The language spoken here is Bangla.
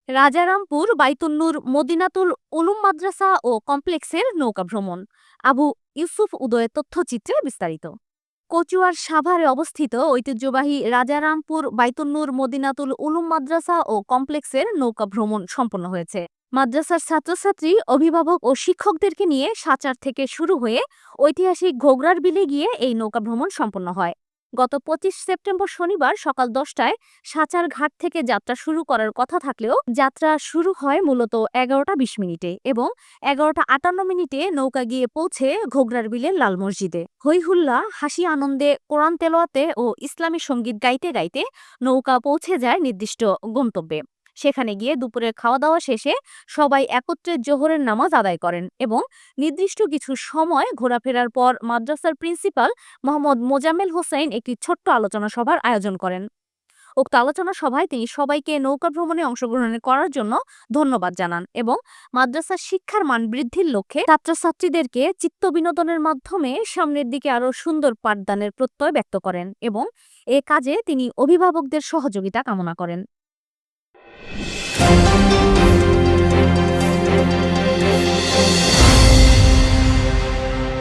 রাজারামপুর বাইতুন্নুর মদিনাতুল উলুম মাদ্রাসা ও কমপ্লেক্সের নৌকা ভ্রমণ। আবু ইউসুফ উদয়ের তথ্যচিত্রে বিস্তারিত। কচুয়ার সাভারে অবস্থিত ঐতিহ্যবাহী রাজারামপুর বাইতুন্নুর মদিনাতুল উলুম মাদ্রাসা ও কমপ্লেক্সের নৌকা ভ্রমণ সম্পন্ন হয়েছে। মাদ্রাসার ছাত্রছাত্রী, অভিভাবক ও শিক্ষকদেরকে নিয়ে সাচার থেকে শুরু হয়ে ঐতিহাসিক ঘোগরার বিলে গিয়ে এই নৌকা ভ্রমণ সম্পন্ন হয়। গত ২৫ সেপ্টেম্বর শনিবার সকাল ১০টায় সাচার ঘাট থেকে যাত্রা শুরু করার কথা থাকলেও যাত্রা শুরু হয় মূলত ১১টা ২০ মিনিটে এবং ১১টা ৫৮ মিনিটে নৌকা গিয়ে পৌঁছে ঘোগরার বিলের লাল মসজিদে। হইহুল্লা, হাসি আনন্দে, কোরআন তেলাওয়াতে ও ইসলামী সঙ্গীত গাইতে গাইতে নৌকা পৌঁছে যায় নির্দিষ্ট গন্তব্যে। সেখানে গিয়ে দুপুরের খাওয়া দাওয়া শেষে সবাই একত্রে জোহরের নামাজ আদায় করেন এবং নির্দিষ্ট কিছু সময় ঘোরাফেরার পর মাদ্রাসার প্রিন্সিপাল মোহাম্মদ মোজাম্মেল হোসেন একটি ছোট্ট আলোচনা সভার আয়োজন করেন। উক্ত আলোচনা সভায় তিনি সবাইকে নৌকা ভ্রমণে অংশগ্রহণ করার জন্য ধন্যবাদ জানান এবং মাদ্রাসার শিক্ষার মান বৃদ্ধির লক্ষ্যে ছাত্রছাত্রীদেরকে চিত্ত বিনোদনের মাধ্যমে সামনের দিকে আরও সুন্দর পাঠদানের প্রত্যয় ব্যক্ত করেন এবং এ কাজে তিনি অভিভাবকদের সহযোগিতা কামনা করেন।